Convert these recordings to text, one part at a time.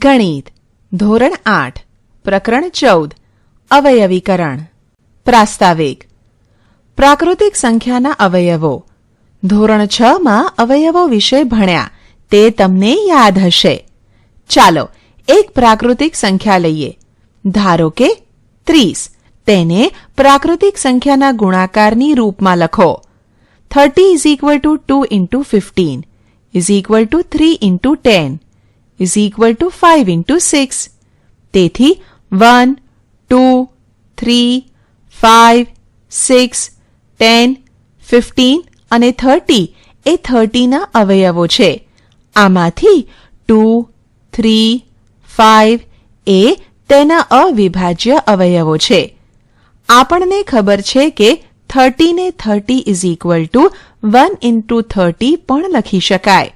ગણિત ધોરણ 8 પ્રકરણ 14 અવયવીકરણ પ્રાસ્તાવિક પ્રાકૃતિક સંખ્યાના અવયવો ધોરણ 6 માં અવયવો વિશે ભણ્યા તે તમને યાદ હશે. ચાલો એક પ્રાકૃતિક સંખ્યા લઈએ. ધારો કે 30. તેને પ્રાકૃતિક સંખ્યાના ગુણાકારની રૂપમાં લખો. 30 = 2 × 15 = 3 × 10 = 5 × 6. તેથી 1, 2, 3, 5, 6, 10, 15 અને 30 એ 30ના અવયવો છે. આમાંથી 2, 3, 5 એ તેના અવિભાજ્ય અવયવો છે. આપણને ખબર છે કે 30 ને 30 = 1 × 30 પણ લખી શકાય.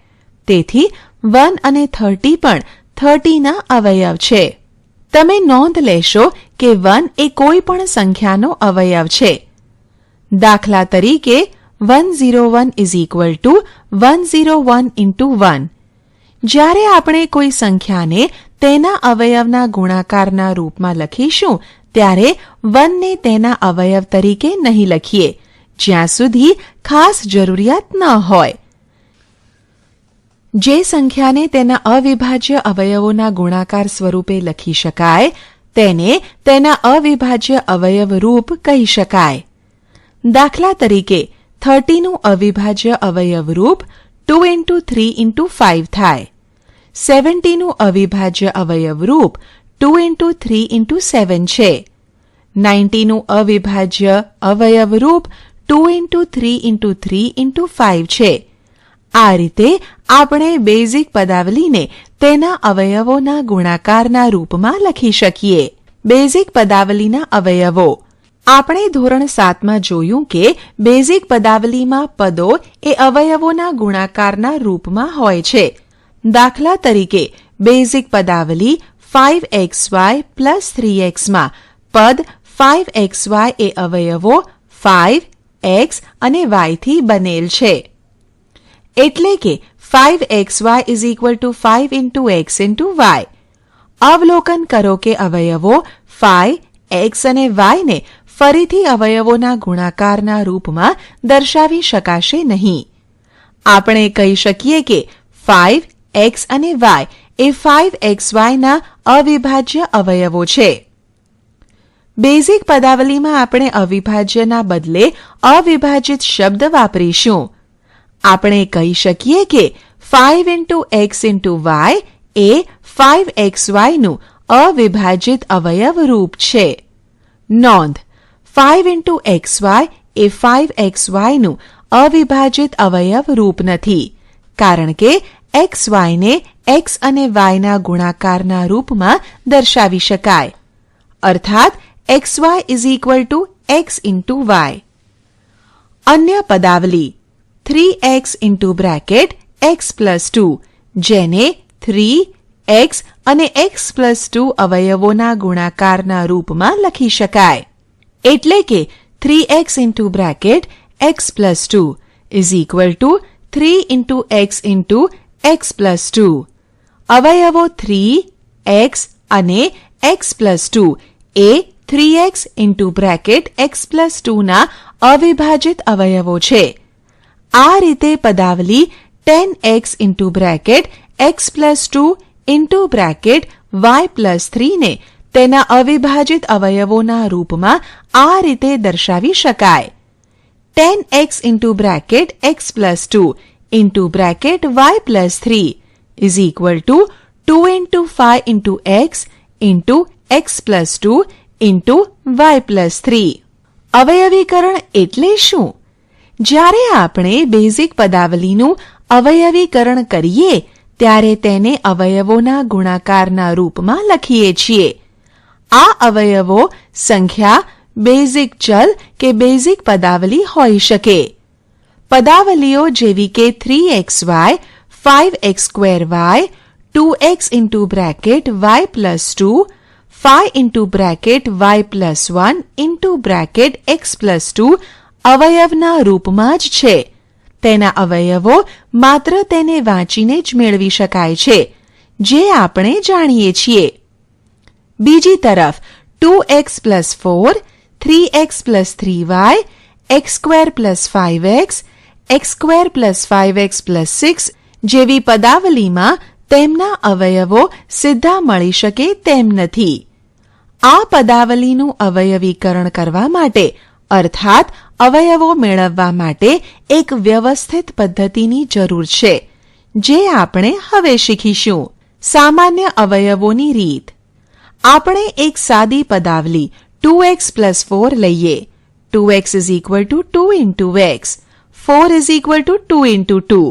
તેથી 1 અને 30 પણ 30ના અવયવ છે. તમે નોંધ લેશો કે 1 એ કોઈ પણ સંખ્યાનો અવયવ છે. દાખલા તરીકે 101 = 101 × 1. જ્યારે આપણે કોઈ સંખ્યાને તેના અવયવના ગુણાકારના રૂપમાં લખીશું ત્યારે 1 ને તેના અવયવ તરીકે નહીં લખીએ જ્યાં સુધી ખાસ જરૂરિયાત ન હોય. જે સંખ્યાને તેના અવિભાજ્ય અવયવોના ગુણાકાર સ્વરૂપે લખી શકાય તેને તેના અવિભાજ્ય અવયવ રૂપ કહી શકાય. દાખલા તરીકે 30નું અવિભાજ્ય અવયવ રૂપ 2 × 3 × 5 થાય. 70નું અવિભાજ્ય અવયવ રૂપ 2 × 3 × 7 છે. 90નું અવિભાજ્ય અવયવ રૂપ 2 × 3 × 3 × 5 છે. આ રીતે આપણે બેઝિક પદાવલીને તેના અવયવોના ગુણાકારના રૂપમાં લખી શકીએ. બેઝિક પદાવલીના અવયવો આપણે ધોરણ 7માં જોયું કે બેઝિક પદાવલીમાં પદો એ અવયવોના ગુણાકારના રૂપમાં હોય છે. દાખલા તરીકે બેઝિક પદાવલી 5xy + 3x માં પદ 5xy એ અવયવો 5, x અને y થી બનેલ છે. એટલે કે 5xy = 5 × x × y. અવલોકન કરો કે અવયવો 5, x અને y ને ફરીથી અવયવોના ગુણાકારના રૂપમાં દર્શાવી શકાશે નહીં. આપણે કહી શકીએ કે 5, x અને y એ 5xy ના અવિભાજ્ય અવયવો છે. બેઝિક પદાવલીમાં આપણે અવિભાજ્યના બદલે અવિભાજિત શબ્દ વાપરીશું. આપણે કહી શકીએ કે 5 × x × y એ 5xy નું અવિભાજિત અવયવ રૂપ છે. નોંધ 5 × xy એ 5xy નું અવિભાજિત અવયવ રૂપ નથી કારણ કે xy ને x અને y ના ગુણાકારના રૂપમાં દર્શાવી શકાય. અર્થાત xy = x × y. અન્ય પદાવલી 3x × x + 2 જેને 3x અને x + 2 અવયવોના ગુણાકારના રૂપમાં લખી શકાય. એટલે કે 3x × x + 2 = 3 × x × x + 2. અવયવો 3, x અને x + 2 એ 3x × x + 2 ના અવિભાજિત અવયવો છે. આ રીતે પદાવલી 10x × x + 2 × y + 3 ને તેના અવિભાજિત અવયવોના રૂપમાં આ રીતે દર્શાવી શકાય. 10x × x + 2 × y + 3 = 2 × 5 × x × x + 2 × y + 3. અવયવીકરણ એટલે શું? જ્યારે આપણે બેઝિક પદાવલીનું અવયવીકરણ કરીએ ત્યારે તેને અવયવોના ગુણાકારના રૂપમાં લખીએ છીએ. આ અવયવો સંખ્યા, બેઝિક ચલ કે બેઝિક પદાવલી હોઈ શકે. પદાવલીઓ જેવી કે 3xy, 5x2y, 2x × y + 2, 5 × y + 1 × x + 2 અવયવના રૂપમાં જ છે. તેના અવયવો માત્ર તેને વાંચીને જ મેળવી શકાય છે. જે આપણે જાણીએ છીએ. બીજી તરફ 2x + 4, 3x + 3y, x² + 5x, x² + 5x + 6 જેવી પદાવલીમાં તેમના અવયવો સીધા મળી શકે તેમ નથી. આ પદાવલીનું અવયવીકરણ કરવા માટે અર્થાત અવયવો મેળવવા માટે એક વ્યવસ્થિત પદ્ધતિની જરૂર છે, જે આપણે હવે શીખીશું. સામાન્ય અવયવોની રીત. આપણે એક સાદી પદાવલી 2x + 4 લઈએ. 2x = 2 × x, 4 = 2 × 2.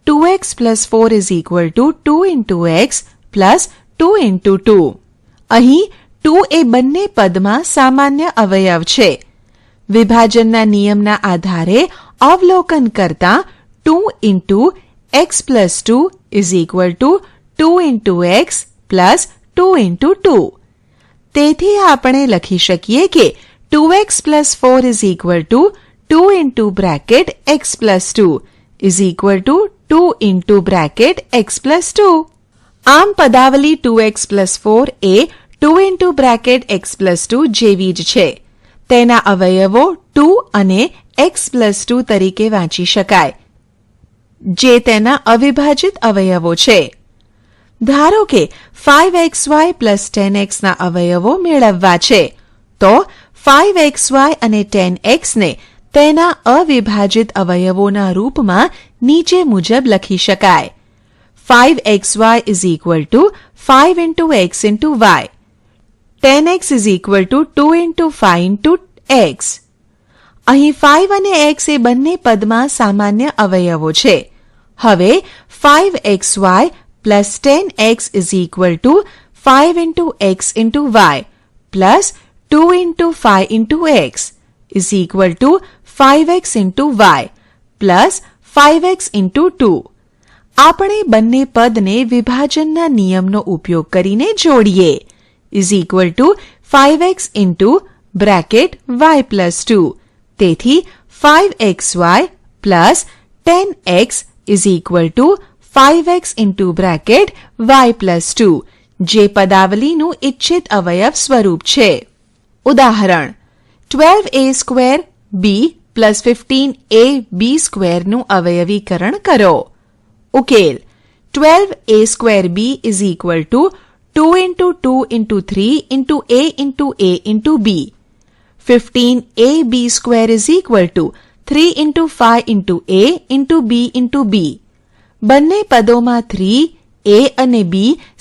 2x + 4 = 2 × x + 2 × 2. અહીં 2 એ બંને પદમાં સામાન્ય અવયવ છે. વિભાજનના નિયમના આધારે અવલોકન કરતા 2 × x + 2 = 2 × x + 2 × 2. તેથી આપણે લખી શકીએ કે 2x + 4 = 2 × x + 2 = 2 × x + 2. આમ પદાવલી 2x + 4 એ 2 × x + 2 જેવી જ છે. તેના અવયવો 2 અને x + 2 તરીકે વાંચી શકાય, જે તેના અવિભાજિત અવયવો છે. ધારો કે 5xy + 10x ના અવયવો મેળવવા છે, તો 5xy અને 10x ને તેના અવિભાજિત અવયવોના રૂપમાં નીચે મુજબ લખી શકાય. 5xy = 5 × x × y, 10x = 2 × 5 × x. અહીં 5 અને x એ બંને પદમાં સામાન્ય અવયવો છે. હવે 5xy + 10x = 5 × x × y + 2 × 5 × x = 5x × y + 5x × 2. આપણે બંને પદને વિભાજનના નિયમનો ઉપયોગ કરીને જોડીએ. = 5x × y + 2. તેથી 5xy + 10x = 5x × y + 2, જે પદાવલીનું ઇચ્છિત અવયવ સ્વરૂપ છે. ઉદાહરણ: 12a² b + 15ab² નું અવયવીકરણ કરો. ઉકેલ: 12a² b = 2 × 2 × 3 × a × a × b. 15ab² = 3 × 5 × a × b × b. બંને પદોમાં 3, a અને b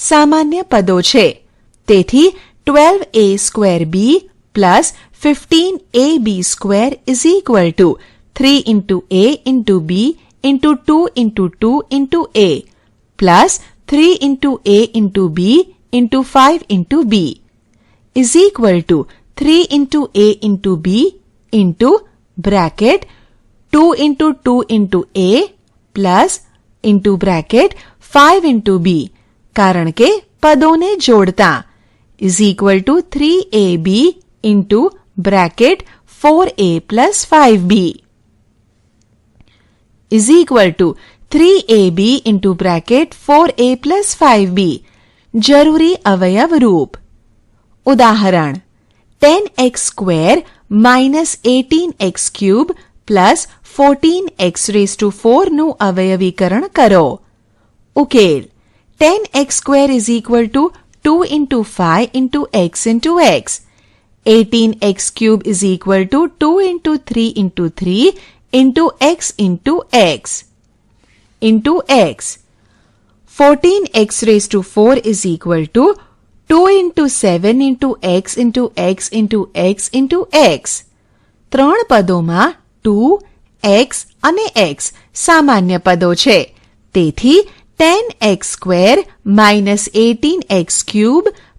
સામાન્ય પદો છે. તેથી 12a² b + 15ab² = 3 × a × b × 2 × 2 × a + 3 × a × b × 5 × b = 3 × a × b × 2 × 2 × a + 5 × b, કારણ કે પદોને જોડતા = 3ab × 4a + 5b = 3ab × 4a + 5b. જરૂરી અવયવ રૂપ. ઉદાહરણ: 10x² - 18x³ + 14x4 નું અવયવીકરણ કરો. ઉકેલ: 10x² = 2 × 5 × x × x, 18x³ = 2 × 3 × 3 × x × x × x. 14x4 = 2 × 7 × x × x × x × x. ત્રણ પદોમાં 2, x અને x સામાન્ય પદો છે. તેથી 10x² - 18x³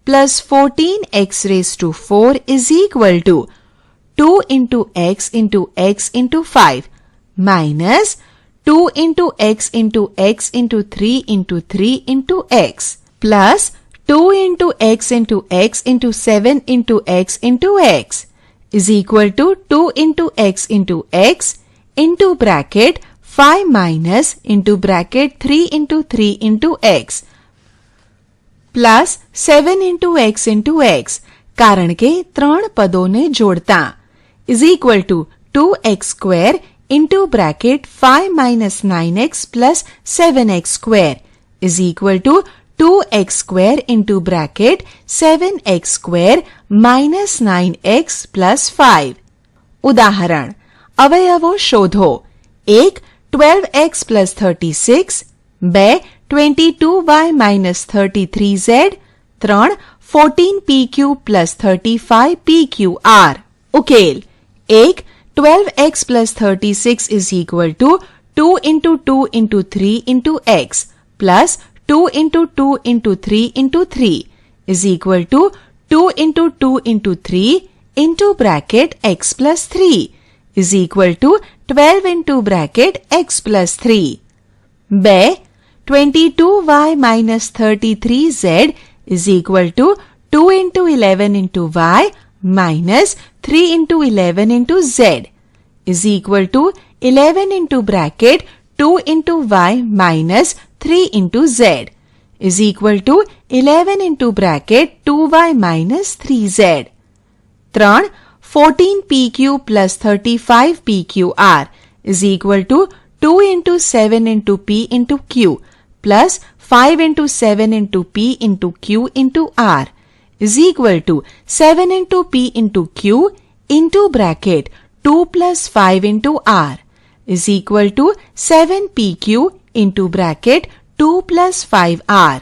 + 14x4 = 2 × x × x × 5 minus 2 × x × x × 3 × 3 × x plus 2 × x × x × 7 × x × x is equal to 2 × x × x into bracket 5 minus into bracket 3 × 3 × x plus 7 into x કારણ કે 3 પદોને જોડતા is equal to 2x square into bracket 5 minus 9x plus 7x square is equal to 2x square into bracket 7x square minus 9x plus 5. ઉદાહરણ: અવયવો શોધો. 1. 12x plus 36. 2. 22y minus 33z. 3. 14pq plus 35pqr. ઉકેલ: 1. 12x plus 36 is equal to 2 into 2 into 3 into x plus 2 into 2 into 3 into 3 is equal to 2 into 2 into 3 into bracket x plus 3 is equal to 12 into bracket x plus 3. 2. 22y minus 33z is equal to 2 into 11 into y minus 3 into 11 into z is equal to 11 into bracket 2 into y minus 3 into z is equal to 11 into bracket 2y minus 3z. 3. 14pq plus 35pqr is equal to 2 into 7 into p into q plus 5 into 7 into p into q into r is equal to 7 into p into q into bracket 2 plus 5 into r is equal to 7pq into bracket 2 plus 5r.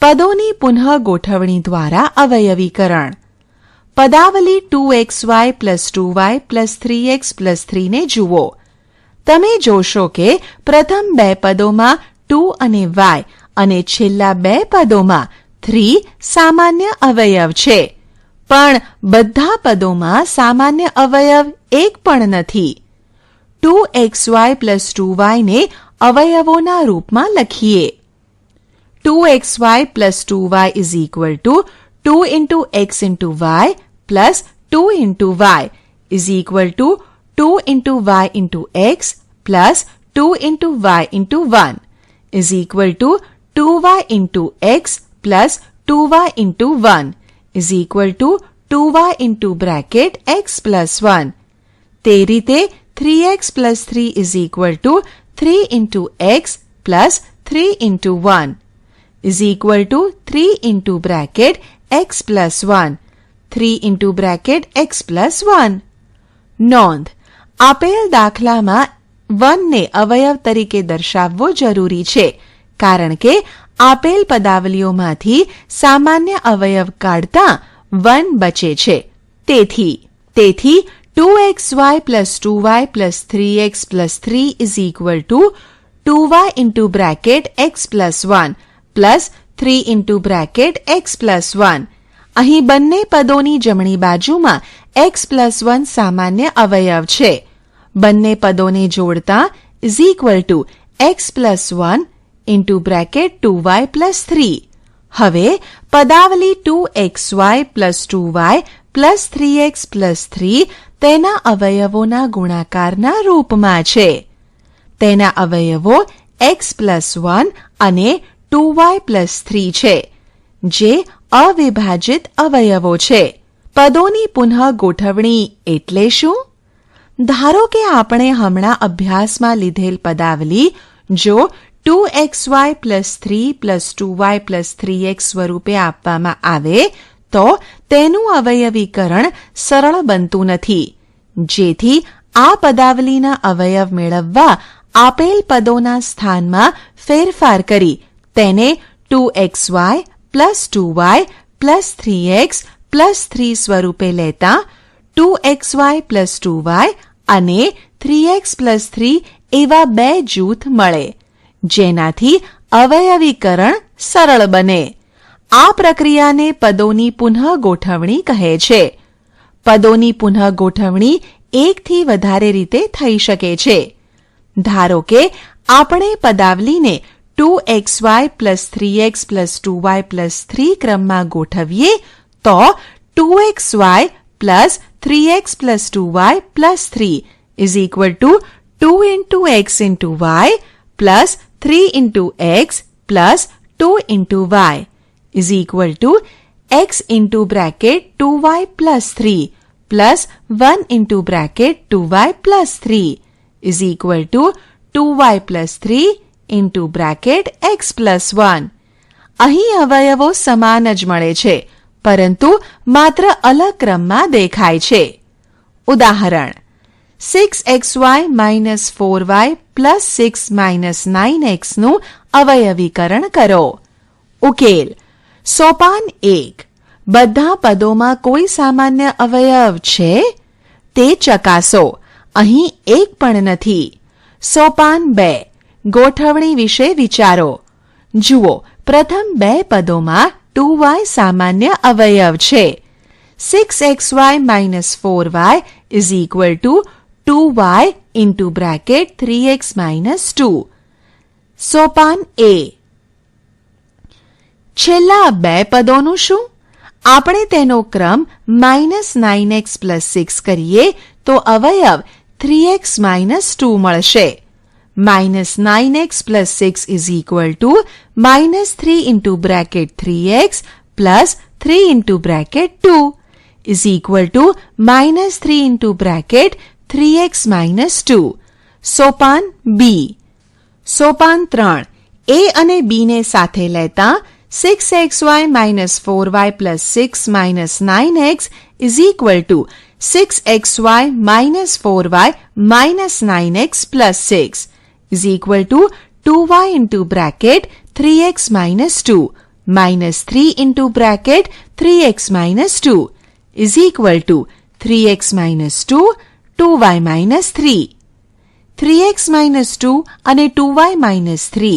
પદોની પુનઃ ગોઠવણી દ્વારા અવયવીકરણ. પદાવલી 2xy plus 2y plus 3x plus 3 ને જુઓ. તમે જોશો કે પ્રથમ બે પદોમાં 2 અને y અને છેલ્લા બે પદોમાં 3 સામાન્ય અવયવ છે, પણ બધા પદોમાં સામાન્ય અવયવ એક પણ નથી. 2xy plus 2y ને અવયવોના રૂપમાં લખીએ. 2xy plus 2y is equal to 2 into x into y plus 2 into y is equal to 2 into y into x plus 2 into y into 1 is equal to 2y into x plus 2y into 1 is equal to 2y into bracket x plus 1. તે રીતે 3x plus 3 is equal to 3 into x plus 3 into 1 is equal to 3 into bracket x plus 1, 3 into bracket x plus 1. નોંધ: આપેલ દાખલામાં 1 ને અવયવ તરીકે દર્શાવવો જરૂરી છે, કારણ કે આપેલ પદાવલીઓમાંથી સામાન્ય અવયવ કાઢતા 1 બચે છે. તેથી 2xy plus 2y plus 3x plus 3 is equal to 2y into bracket x plus 1 plus 3 into bracket x plus 1. અહીં બંને પદોની જમણી બાજુમાં x plus 1 સામાન્ય અવયવ છે. બંને પદોને જોડતા is equal to x plus 1 into bracket 2y plus 3. હવે પદાવલી 2xy plus 2y plus 3x plus 3 તેના અવયવોના ગુણાકારના રૂપમાં છે. તેના અવયવો x plus 1 અને 2y plus 3 છે, જે અવિભાજિત અવયવો છે. પદોની પુનઃ ગોઠવણી એટલે શું? ધારો કે આપણે હમણાં અભ્યાસમાં લીધેલ પદાવલી જો 2xy plus 3 plus 2y plus 3x સ્વરૂપે આપવામાં આવે તો તેનું અવયવીકરણ સરળ બનતું નથી. જેથી આ પદાવલીના અવયવ મેળવવા આપેલ પદોના સ્થાનમાં ફેરફાર કરી તેને 2xy plus 2y plus 3x plus 3 સ્વરૂપે લેતા 2xy plus 2y અને 3x plus 3 એવા બે જૂથ મળે, જેનાથી અવયવીકરણ સરળ બને. આ પ્રક્રિયાને પદોની પુનઃ ગોઠવણી કહે છે. પદોની પુનઃ ગોઠવણી એકથી વધારે રીતે થઈ શકે છે. ધારો કે આપણે પદાવલીને 2xy plus 3x plus 2y plus 3 ક્રમમાં ગોઠવીએ તો 2xy plus 3x plus 2y plus 3 is equal to 2 into x into y plus 3 into x plus 2 into y is equal to x into bracket 2y plus 3 plus 1 into bracket 2y plus 3 is equal to 2y plus 3 into bracket x plus 1. અહીં અવયવો સમાન જ મળે છે, પરંતુ માત્ર અલગ ક્રમમાં દેખાય છે. ઉદાહરણ 6xy minus 4y plus 6 minus 9x નું અવયવીકરણ કરો. ઉકેલ. સોપાન 1. બધા પદોમાં કોઈ સામાન્ય અવયવ છે? તે ચકાસો. અહીં એક પણ નથી. સોપાન 2. ગોઠવણી વિશે વિચારો. જુઓ, પ્રથમ બે પદોમાં 2y સામાન્ય અવયવ છે. 6xy minus 4y is equal to 2y into bracket 3x minus 2. Sopan A. છેલ્લા બે પદોનું શું? આપણે તેનો ક્રમ -9x plus 6 કરીએ તો અવયવ 3x minus 2 મળશે. -9x plus 6 is equal to -3 into bracket 3x plus 3 into bracket 2 is equal to -3 into bracket 3x minus 2. Sopan B. Sopan 3. A અને B ને સાથે લેતા 6xy minus 4y plus 6 minus 9x is equal to 6xy minus 4y minus 9x plus 6 is equal to 2y into bracket 3x minus 2 minus 3 into bracket 3x minus 2 is equal to 3x minus 2, 2y minus 3. 3x minus 2 અને 2y minus 3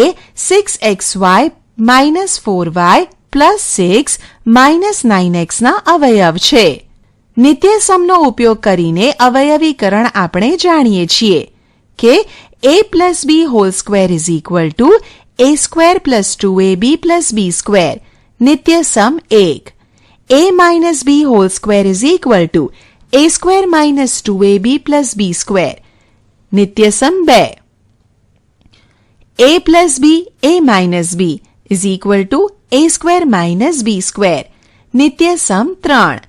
એ 6xy minus 4y plus 6 minus 9x ના અવયવ છે. નિત્યસમનો ઉપયોગ કરીને અવયવીકરણ આપણે જાણીએ છીએ કે a plus b whole square is equal to a square plus 2ab plus b square. નિત્યસમ 1. a minus b whole square is equal to a square minus 2ab plus b square. નિત્યસમ 2. a plus b, a minus b is equal to a square minus b square. નિત્યસમ 3.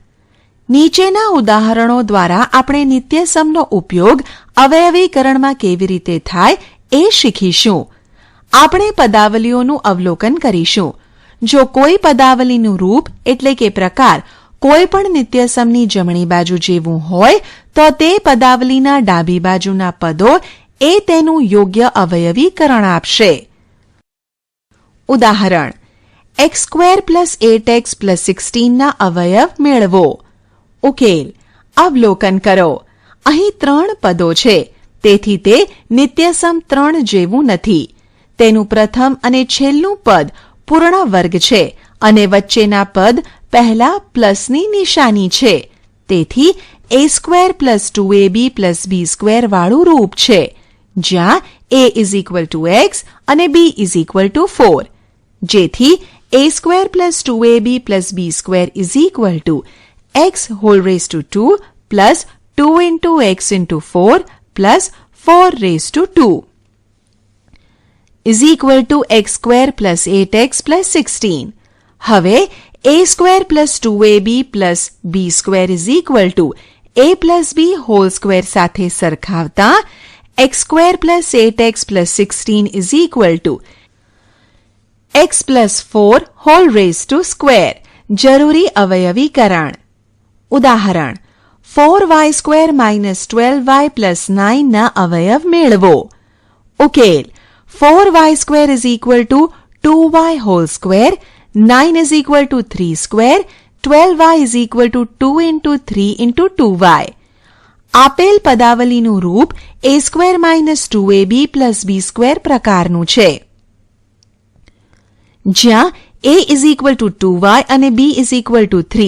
નીચેના ઉદાહરણો દ્વારા આપણે નિત્યસમનો ઉપયોગ અવયવીકરણમાં કેવી રીતે થાય એ શીખીશું. આપણે પદાવલીઓનું અવલોકન કરીશું. જો કોઈ પદાવલીનું રૂપ એટલે કે પ્રકાર કોઈ પણ નિત્યસમની જમણી બાજુ જેવું હોય તો તે પદાવલીના ડાબી બાજુના પદો એ તેનું યોગ્ય અવયવીકરણ આપશે. ઉદાહરણ x² plus 8x plus 16 ના અવયવ મેળવો. ઉકેલ. અવલોકન કરો. અહીં 3 પદો છે, તેથી તે નિત્યસમ 3 જેવું નથી. તેનું પ્રથમ અને છેલ્લું પદ પૂર્ણ વર્ગ છે અને વચ્ચેના પદ પહેલા પ્લસની નિશાની છે. તેથી a² plus 2ab plus b square વાળું રૂપ છે, જ્યાં a is equal to x અને b is equal to 4. જેથી a² plus 2ab plus b square is equal to x whole raised to 2 plus 2 into x into 4 plus 4 raised to 2 is equal to x² plus 8x plus 16. હવે a² plus 2ab plus b square is equal to a plus b whole square સાથે સરખાવતા x² plus 8x plus 16 is equal to x plus 4 whole raised to square. જરૂરી અવયવીકરણ. ઉદાહરણ 4y² minus 12y plus 9 ના અવયવ મેળવો. ઉકેલ. 4y² is equal to 2y whole square, 9 is equal to 3 square, 12y is equal to 2 into 3 into 2y. આપેલ પદાવલીનું રૂપ a² minus 2ab plus b square પ્રકારનું છે, જ્યાં a is equal to 2y અને b is equal to 3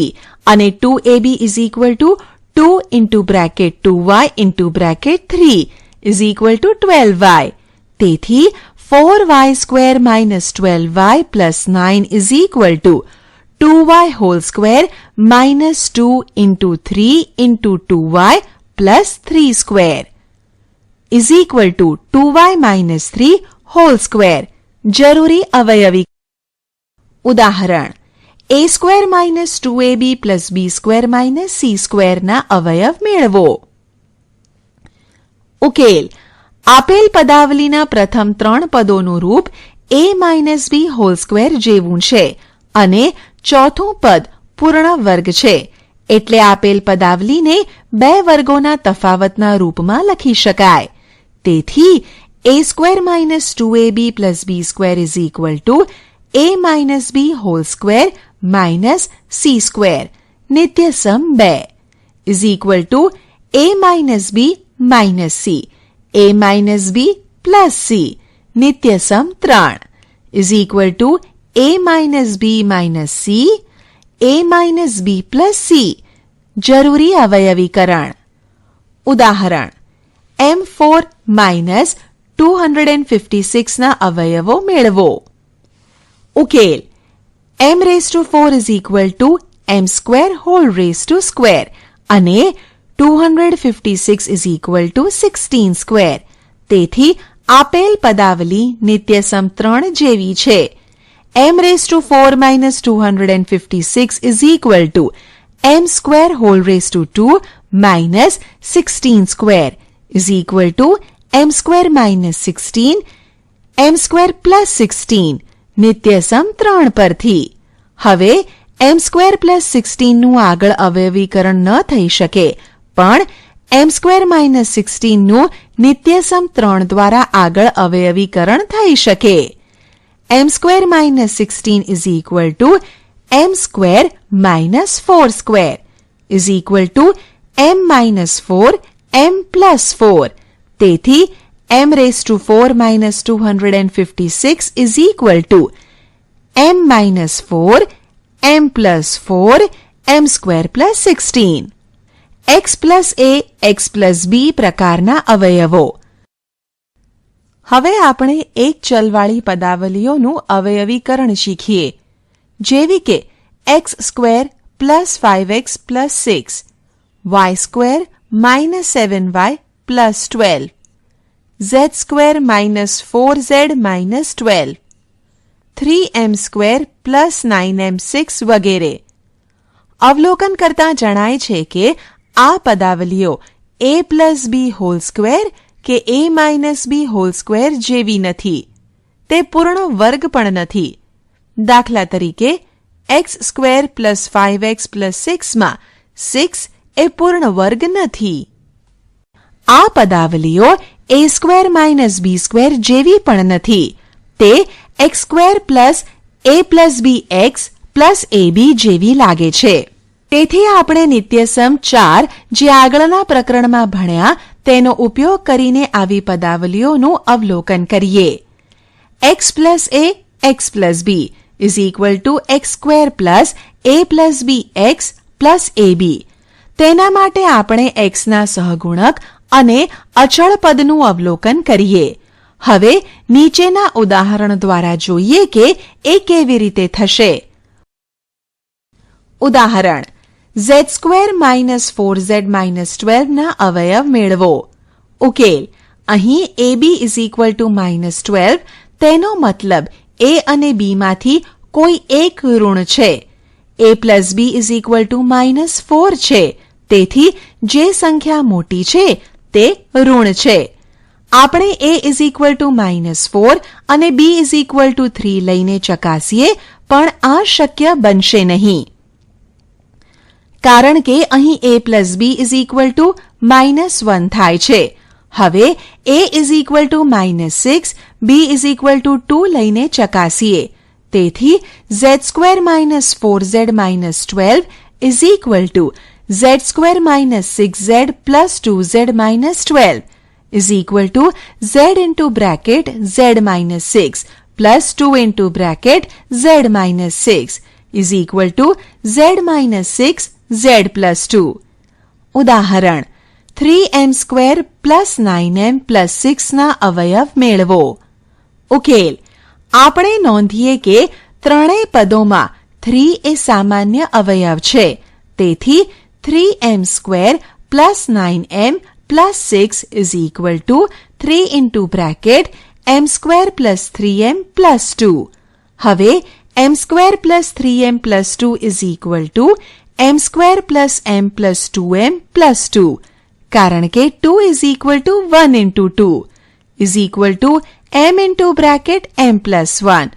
અને 2ab is equal to 2 into bracket 2y into bracket 3 is equal to 12y. તેથી 4y² minus 12y plus 9 is equal to 2y whole square minus 2 into 3 into 2y plus 3 square is equal to 2y minus 3 whole square. જરૂરી અવયવી. ઉદાહરણ a² - 2ab + b² - c² ના અવયવ મેળવો. ઉકેલ. આપેલ પદાવલીના પ્રથમ 3 પદોનું રૂપ a - b² જેવું છે અને ચોથું પદ પૂર્ણ વર્ગ છે, એટલે આપેલ પદાવલીને 2 વર્ગોના તફાવતના રૂપમાં લખી શકાય. તેથી a² - 2ab + b² = a - b² - c², નિત્યસમ 2 = a - b - c, a - b + c, નિત્યસમ 3 = a - b - c, a - b + c, જરૂરી અવયવીકરણ. ઉદાહરણ m4 - 256 ના અવયવો મેળવો. ઉકેલ. m4 = m² અને 256 = 16². તેથી આપેલ પદાવલી નિત્યસમ 3 જેવી છે. m4 - 256 = m²² - 16² m² - 16, m² + 16, નિત્યસમ 3 પરથી. હવે m² + 16 નું આગળ અવયવીકરણ ન થઈ શકે, પણ m² - 16 નું નિત્યસમ 3 દ્વારા આગળ અવયવીકરણ થઈ શકે. m² - 16 = m² - 4² m - 4 m + 4. તેથી m4 - 256 = m - 4 m + 4 m² + 16. x + a x + b પ્રકારના અવયવો. હવે આપણે એક ચલવાળી પદાવલીઓનું અવયવીકરણ શીખીએ, જેવી કે x² + 5x + 6, y² - 7y + 12, z² - 4z - 12, 3m² + 9m6 વગેરે. અવલોકન કરતાં જણાય છે કે આ પદાવલીઓ a + b² કે a - b² જેવી નથી. તે પૂર્ણ વર્ગ પણ નથી. દાખલા તરીકે x² + 5x + 6 માં 6 એ પૂર્ણ વર્ગ નથી. આ પદાવલીઓ a² - b² જેવી પણ નથી. તે x² + a + bx + ab જેવી લાગે છે. તેથી આપણે નિત્યસમ 4 જે આગળના પ્રકરણમાં ભણ્યા તેનો ઉપયોગ કરીને આવી પદાવલીઓનું અવલોકન કરીએ. x + a x + b = x² + a + bx + ab. તેના માટે આપણે x ના સહગુણક અને અચળ પદનું અવલોકન કરીએ. હવે નીચેના ઉદાહરણ દ્વારા જોઈએ કે એ કેવી રીતે થશે. ઉદાહરણ z² - 4z - 12 ના અવયવ મેળવો. ઉકેલ. અહીં ab = -12, તેનો મતલબ a અને b માંથી કોઈ એક ઋણ છે. a + b = -4 છે. તેથી જે સંખ્યા મોટી છે તે ઋણ છે. આપણે a = -4 અને b = 3 લઈને ચકાસીએ, પણ આ શક્ય બનશે નહીં. કારણ કે અહીં a + b = -1 થાય છે. હવે a = -6, b = 2 લઈને ચકાસીએ. તેથી z² - 4z - 12 z² - 6z + 2z - 12 z (z - 6 + 2 z - 6 z + 2. ઉદાહરણ 3m² + 9m + 6 ના અવયવ મેળવો. ઉકેલ. આપણે નોંધીએ કે ત્રણેય પદોમાં 3 એ સામાન્ય અવયવ છે. તેથી 3m² + 9m + 6 = 3 m² + 3m + 2. હવે m² plus 3m plus 2 is equal to m² plus m plus 2m plus 2. કારણ કે 2 is equal to 1 into 2 is equal to m into bracket m plus 1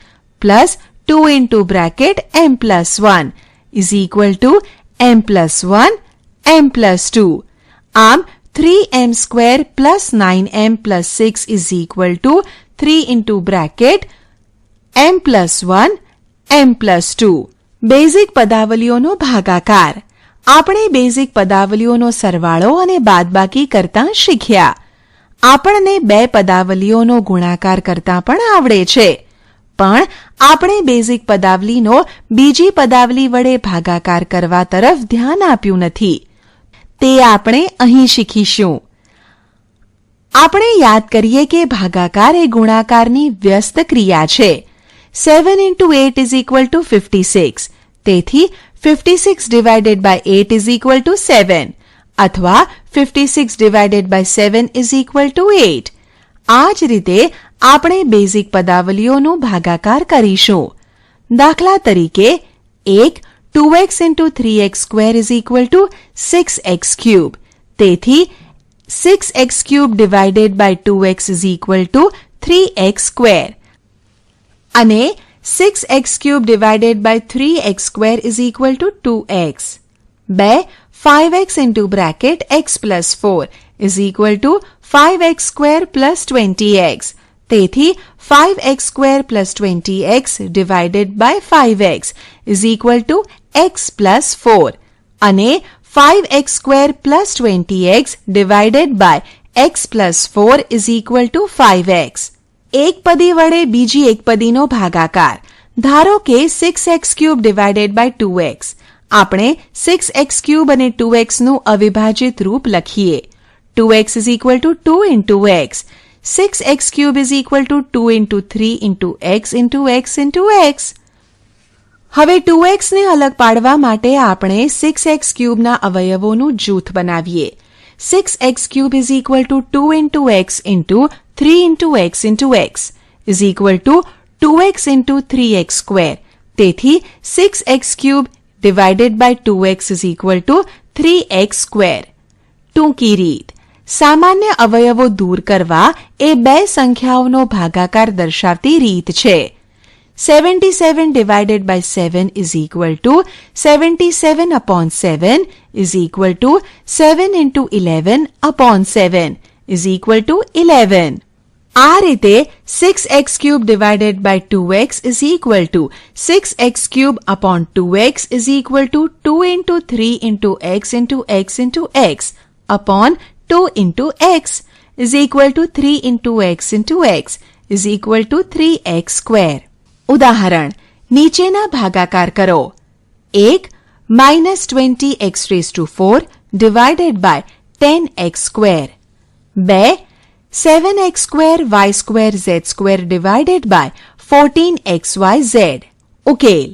plus 2 into bracket m plus 1 is equal to m plus 1 m plus 2. આમ 3m² plus 9m plus 6 is equal to 3 into bracket m plus 1 m plus 2. Basic પદાવલીઓનો ભાગાકાર. આપણે basic પદાવલીઓનો સરવાળો અને બાદબાકી કરતા શીખ્યા. આપણને બે પદાવલીઓનો ગુણાકાર કરતા પણ આવડે છે, પણ આપણે બેઝિક પદાવલીનો બીજી પદાવલી વડે ભાગાકાર કરવા તરફ ધ્યાન આપ્યું નથી. તે આપણે અહીં શીખીશું. આપણે યાદ કરીએ કે ભાગાકાર એ ગુણાકારની વ્યસ્ત ક્રિયા છે. 7 into 8 is equal to 56. તેથી 56 divided by 8 is equal to 7. અથવા 56 divided by 7 is equal to 8. આ જ રીતે આપણે બેઝિક પદાવલીઓનો ભાગાકાર કરીશું. દાખલા તરીકે 2x into 3x square is equal to 6x cube. તેથી 6x cube divided by 2x is equal to 3x square. અને 6x cube divided by 3x square is equal to 2x. 5x into bracket x plus 4 is equal to 5x square plus 20x. તેથી 5x square plus 20x divided by 5x is equal to x plus 4. અને 5x square plus 20x divided by x plus 4 is equal to 5x. એક પદી વડે બીજી એક પદીનો ભાગાકાર. ધારો કે 6x cube divided by 2x. આપણે 6x cube અને 2x નું અવિભાજિત રૂપ લખીએ. 2x is equal to 2 into x. 6x cube is equal to 2 into 3 into x into x into x. હવે 2x ને અલગ પાડવા માટે આપણે 6x cube ના અવયવોનું જૂથ બનાવીએ. 6x cube is equal to 2 into x into 3 into x into x is equal to 2x into 3x square. તેથી 6x cube divided by 2x is equal to 3x square. ટૂંકી રીત. સામાન્ય અવયવો દૂર કરવા એ બે સંખ્યાઓનો ભાગાકાર દર્શાવતી રીત છે. 77 divided by 7 is equal to 77 upon 7 is equal to 7 into 11 upon 7 is equal to 11. આ રીતે 6x cube divided by 2x is equal to 6x cube upon 2x is equal to 2 into 3 into x into x into x upon 2 into x is equal to 3 into x into x is equal to 3x square. ઉદાહરણ. નીચેના ભાગાકાર કરો. 1 minus 20x raised to 4 divided by 10x square. 2 7x square y square z square divided by 14xyz. ઉકેલ.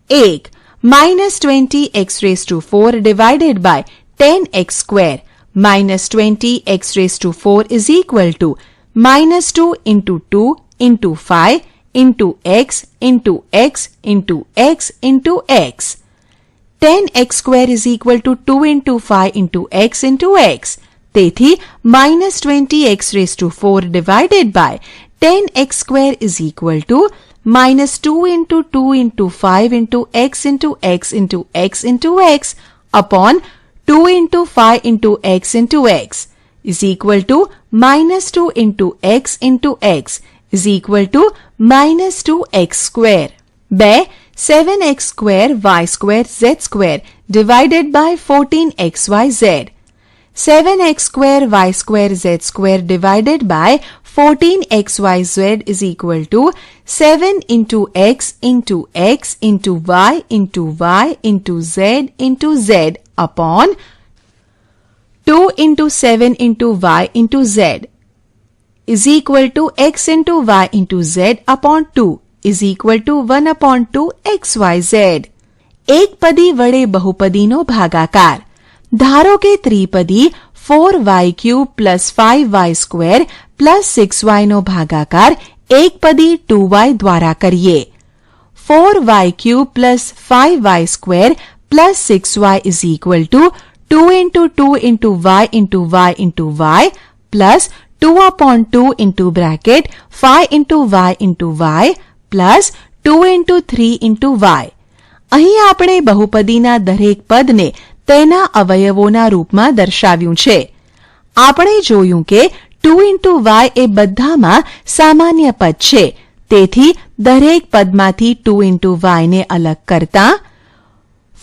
1 minus 20x raised to 4 divided by 10x square minus 20x raised to 4 is equal to minus 2 into 2 into 5 into x into x into x into x. 10x square is equal to 2 into 5 into x into x. તેથી minus 20x raised to 4 divided by 10x square is equal to minus 2 into 2 into 5 into x into x into x into x upon 2 into 5 into x into x is equal to minus 2 into x into x is equal to minus 2x square. 2 7x square y square z square divided by 14xyz. 7x square y square z square divided by 14xyz is equal to 7 into x into x into y into y into z upon 2 into 7 into y into z is equal to x into y into z upon 2 is equal to 1 upon 2 xyz. એક પદી વડે બહુપદીનો ભાગાકાર. ધારો કે ત્રિપદી 4y cube plus 5y square plus 6y નો ભાગાકાર એક પદી 2y દ્વારા કરીએ. 4y cube plus 5y square plus 6y is equal to 2 into 2 into y into y into y plus 2 upon 2 into bracket 5 into y plus 2 into 3 into y. અહીં આપણે બહુપદીના દરેક પદને તેના અવયવોના રૂપમાં દર્શાવ્યું છે. આપણે જોયું કે 2 into y એ બધામાં સામાન્ય પદ છે. તેથી દરેક પદમાંથી 2 into y ને અલગ કરતા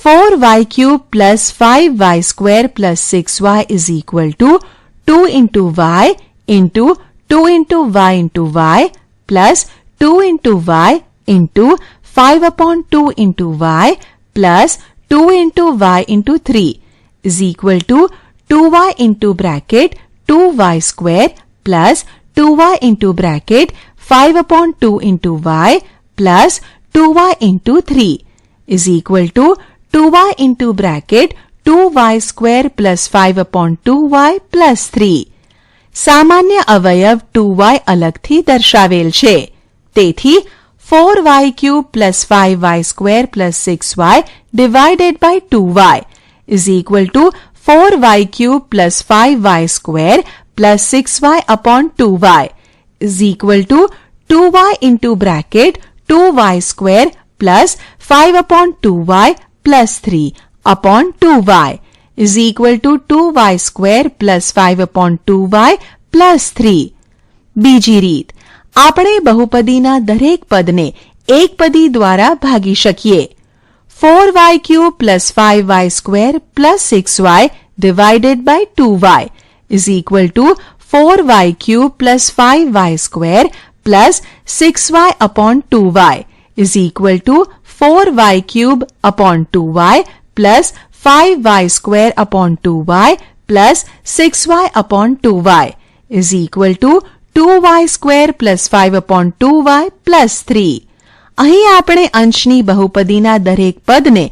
4y cube plus 5y square plus 6y is equal to 2 into y into 2 into y into y plus 2 into y into 5 upon 2 into y plus 2 into y into 3 is equal to 2y into bracket 2y square plus 2y into bracket 5 upon 2 into y plus 2y into 3 is equal to 2y into bracket 2y square plus 5 upon 2y plus 3. સામાન્ય અવયવ 2y અલગથી દર્શાવેલ છે. તેથી 4y cube plus 5y square plus 6y divided by 2y is equal to 4y cube plus 5y square plus 6y upon 2y is equal to 2y into bracket 2y square plus 5 upon 2y plus 3 upon 2y is equal to 2y square plus 5 upon 2y plus 3. બીજી રીત, આપણે બહુપદીના દરેક પદને એકપદી દ્વારા ભાગી શકીએ. 4y cube plus 5y square plus 6y divided by 2y is equal to 4y cube plus 5y square plus 6y upon 2y is equal to 4y cube upon 2y plus 5y square upon 2y plus 6y upon 2y is equal to 2y square plus 5 upon 2y plus 3. અહીં આપણે અંશની બહુપદીના દરેક પદને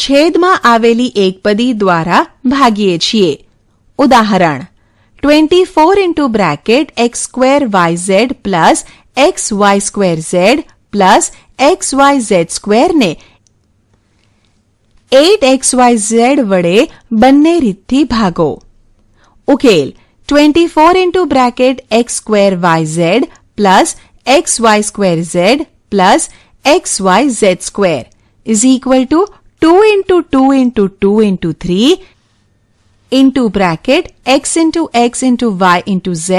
છેદમાં આવેલી એકપદી દ્વારા ભાગીએ છીએ. ઉદાહરણ 24 into bracket x square yz plus xy square z plus xyz square ને 8xyz વડે બંને રીતથી ભાગો. ઉકેલ 24 into bracket x square yz plus xy square z plus xyz square is equal to 2 into 2 into 2 into 3 into bracket x into y into z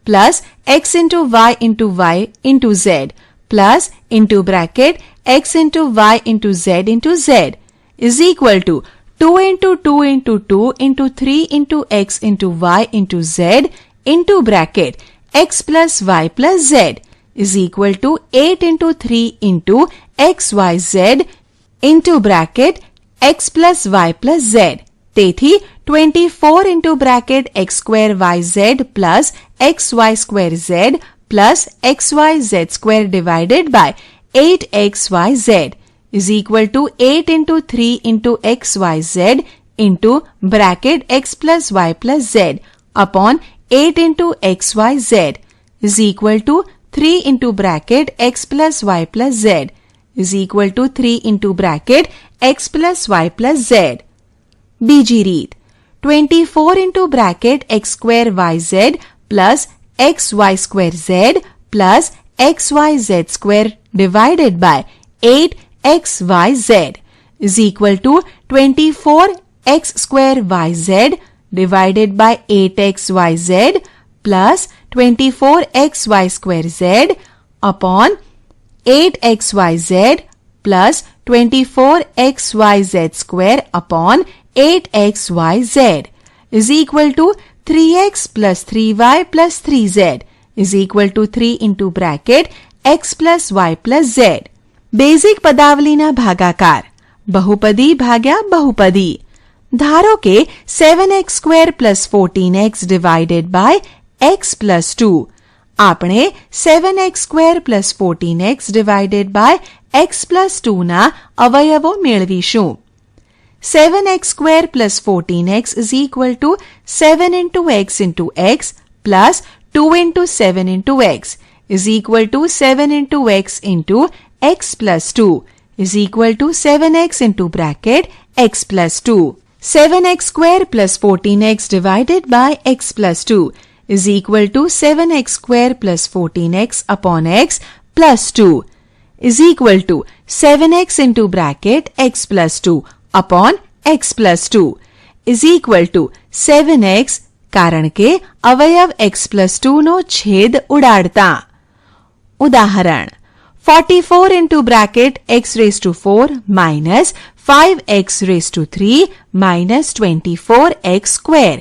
plus x into y into z plus into bracket x into y into z is equal to 2 into 2 into 2 into 3 into x into y into z into bracket x plus y plus z is equal to 8 into 3 into xyz into bracket x plus y plus z. તેથી 24 into bracket x square yz plus xy square z plus xyz square divided by 8xyz is equal to 8 into 3 into xyz into bracket x plus y plus z upon 8 into xyz is equal to 3 into bracket x plus y plus z is equal to 3 into bracket x plus y plus z. બીજી રીત 24 into bracket x square yz plus xy square z plus xyz square divided by 8xyz is equal to 24x square yz divided by 8xyz plus 24xy square z upon 8xyz plus 24xyz square upon 8xyz is equal to 3x plus 3y plus 3z is equal to 3 into bracket x plus y plus z. Basic પદાવલીના ભાગાકાર બહુપદી ભાગ્યા બહુપદી. ધારો કે 7x square plus 14x divided by x plus 2. આપણે 7x square plus 14x divided by x plus 2 ના અવયવો મેળવીશું. 7x square plus 14x is equal to 7 into x plus 2 into 7 into x is equal to 7 into x into x plus 2 is equal to 7x into bracket x plus 2. 7x square plus 14x divided by x plus 2 is equal to 7x square plus 14x upon x plus 2 is equal to 7x into bracket x plus 2 upon x plus 2 is equal to 7x કારણ કે અવયવ x plus 2 નો છેદ ઉડાડતા. ઉદાહરણ 44 into bracket x raised to 4 minus 5x raised to 3 minus 24x square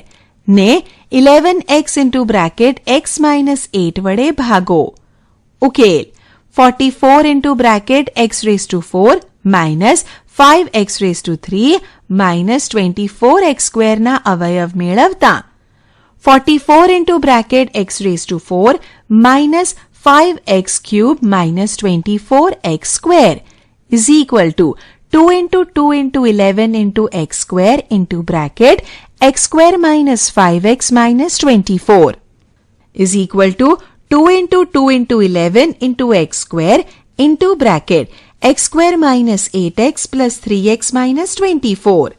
ને 11x into bracket x minus 8 વડે ભાગો. ઉકેલ 44 into bracket x raised to 4 minus 5x raised to 3 minus 24x square ના અવયવ મેળવતા 44 into bracket x raised to 4 minus 5x cube minus 24x square is equal to 2 into 2 into 11 into x square into bracket x square minus 5x minus 24 is equal to 2 into 2 into 11 into x square into bracket x square minus 8x plus 3x minus 24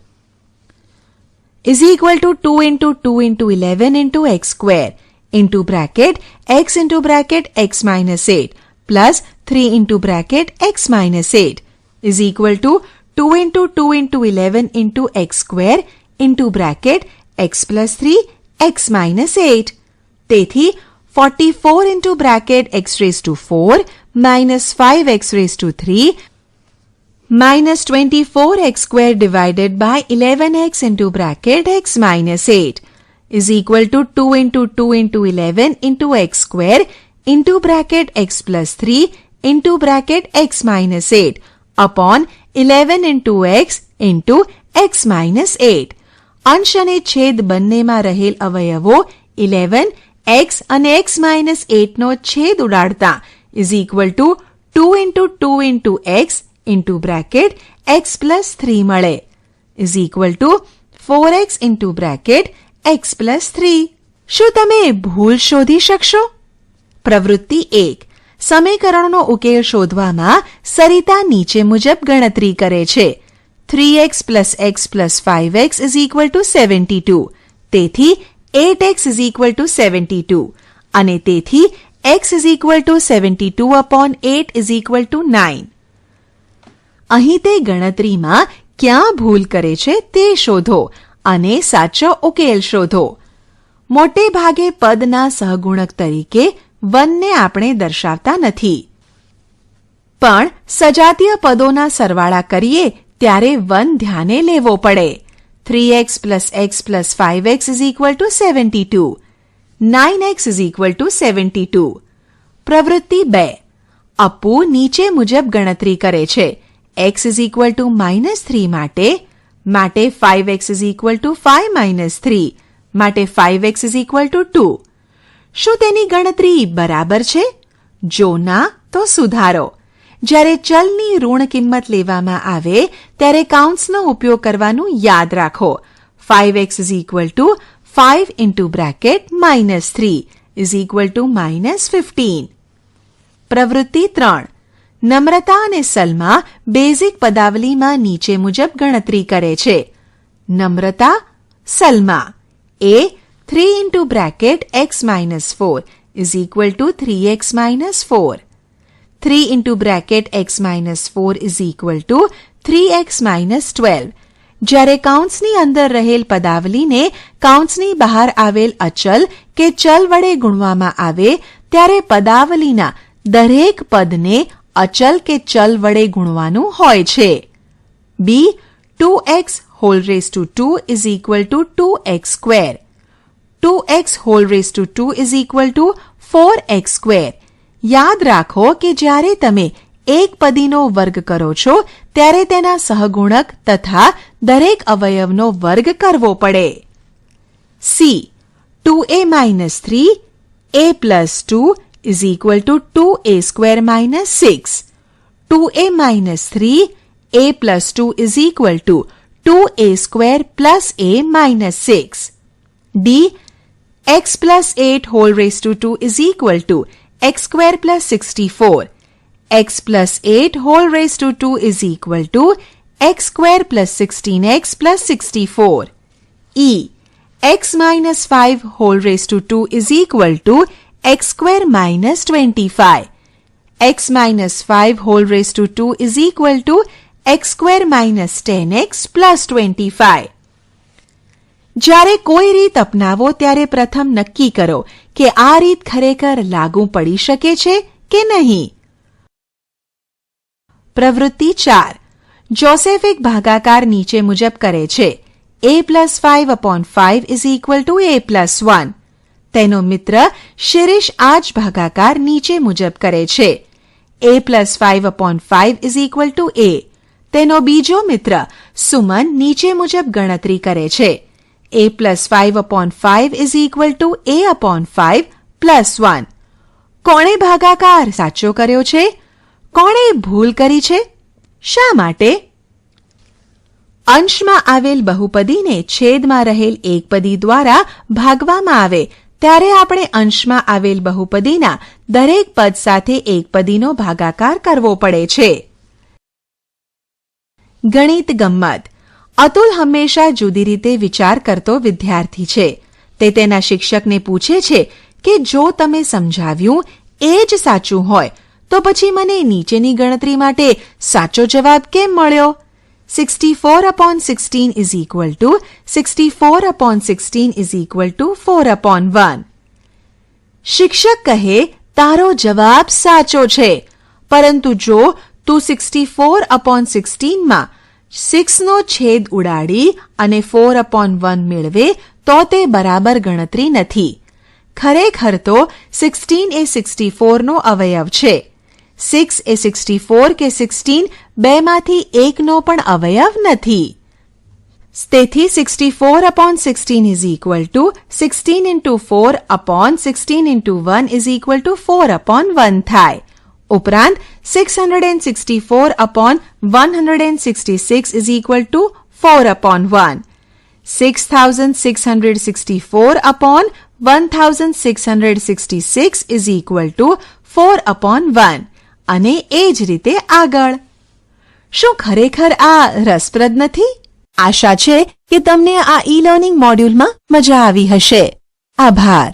is equal to 2 into 2 into 11 into x square into bracket x into bracket x minus 8 plus 3 into bracket x minus 8 is equal to 2 into 2 into 11 into x square into bracket x plus 3 x minus 8. તેથી 44 into bracket x raised to 4 minus 5x raised to 3 minus 24x square divided by 11x into bracket x minus 8 is equal to 2 into 2 into 11 into x square into bracket x plus 3 into bracket x minus 8 upon 11 into x minus 8. અંશ અને છેદ બંનેમાં રહેલ અવયવો 11 x અને x minus 8 નો છેદ ઉડાડતા is equal to 2 into 2 into x into bracket x plus 3 મળે is equal to 4x into bracket x plus 3. શું તમે ભૂલ શોધી શકશો? પ્રવૃત્તિ 1. સમીકરણનો ઉકેલ શોધવામાં સરિતા નીચે મુજબ ગણતરી કરે છે. 3x plus x plus 5x is equal to 72. તેથી 8x is equal to 72. અને તેથી x is equal to 72 upon 8 is equal to 9. અહીં તે ગણતરીમાં ક્યાં ભૂલ કરે છે તે શોધો અને સાચો ઉકેલ શોધો. મોટે ભાગે પદના સહગુણક તરીકે 1 ને આપણે દર્શાવતા નથી. પણ સજાતીય પદોના સરવાળા કરીએ ત્યારે 1 ધ્યાને લેવો પડે. 3x plus x plus 5x is equal to 72. 9x is equal to 72. પ્રવૃત્તિ 2. અપ્પુ નીચે મુજબ ગણતરી કરે છે. x is equal to -3 માટે 5x is equal to 5 minus 3 માટે 5x is equal to 2. શું તેની ગણતરી બરાબર છે? જો ના તો સુધારો. જ્યારે ચલની ઋણ કિંમત લેવામાં આવે ત્યારે કાઉન્ટ્સનો ઉપયોગ કરવાનું યાદ રાખો. 5x is equal to 5 into bracket -3 is equal to -15. પ્રવૃત્તિ 3. નમ્રતા અને સલમા બેઝિક પદાવલીમાં નીચે મુજબ ગણતરી કરે છે. નમ્રતા સલમા A 3 into bracket x minus 4 is equal to 3x minus 4. 3 into bracket x minus 4 is equal to 3x minus 12. જ્યારે કાઉન્ટ્સની અંદર રહેલ પદાવલીને કાઉન્ટ્સની બહાર આવેલ અચલ કે ચલ વડે ગુણવામાં આવે ત્યારે પદાવલીના દરેક પદને અચલ કે ચલ વડે ગુણવાનું હોય છે. B 2x whole raised to 2 is equal to 2x square. 2x whole raised to 2 is equal to 4x square. યાદ રાખો કે જ્યારે તમે એક પદીનો વર્ગ કરો છો ત્યારે તેના સહગુણક તથા દરેક અવયવનો વર્ગ કરવો પડે. C 2a minus 3 a plus 2 is equal to 2a square minus 6. 2a minus 3 a plus 2 is equal to 2a square plus a minus 6. D x plus 8 whole raised to 2 is equal to x square plus 64. x plus 8 whole raised to 2 is equal to x square plus 16x plus 64. E. x minus 5 whole raised to 2 is equal to x square minus 25. x minus 5 whole raised to 2 is equal to x square minus 10x plus 25. જ્યારે કોઈ રીત અપનાવો ત્યારે પ્રથમ નક્કી કરો કે આ રીત ખરેખર લાગુ પડી શકે છે કે નહીં. પ્રવૃત્તિ 4. જોસેફ એક ભાગાકાર નીચે મુજબ કરે છે. a plus 5/5 is equal to a plus 1. તેનો મિત્ર શિરીષ આ જ ભાગાકાર નીચે મુજબ કરે છે. a plus 5/5 is equal to a. તેનો બીજો મિત્ર સુમન નીચે મુજબ ગણતરી કરે છે. a plus 5/5 is equal to a upon 5 plus 1. કોણે ભાગાકાર સાચો કર્યો છે? કોણે ભૂલ કરી છે? શા માટે? અંશમાં આવેલ બહુપદીને છેદમાં રહેલ એકપદી દ્વારા ભાગવામાં આવે ત્યારે આપણે અંશમાં આવેલ બહુપદીના દરેક પદ સાથે એકપદીનો ભાગાકાર કરવો પડે છે. ગણિત ગમ્મત. અતુલ હંમેશા જુદી રીતે વિચાર કરતો વિદ્યાર્થી છે. તે તેના શિક્ષકને પૂછે છે કે જો તમે સમજાવ્યું એ જ સાચું હોય તો પછી મને નીચેની ગણતરી માટે સાચો જવાબ કેમ મળ્યો? 64/16 is equal to 64/16 is equal to 4/1. શિક્ષક કહે તારો જવાબ સાચો છે, પરંતુ જો તું 64/16 માં 6 નો છેદ ઉડાડી અને 4/1 મેળવે તો તે બરાબર ગણતરી નથી. ખરેખર તો 16 એ 64 નો અવયવ છે. 6 એ 64 કે 16 બેમાંથી એકનો પણ અવયવ નથી. તેથી 64/16 is equal to 16 into 4/16 into 1 is equal to 4/1 થાય. ઉપરાંત 664/166 is equal to 4/1. 6664/1666 is equal to 4/1 અને એ જ રીતે આગળ. શું ખરેખર આ રસપ્રદ નથી? આશા છે કે તમને આ ઈ લર્નિંગ મોડ્યુલમાં મજા આવી હશે. આભાર.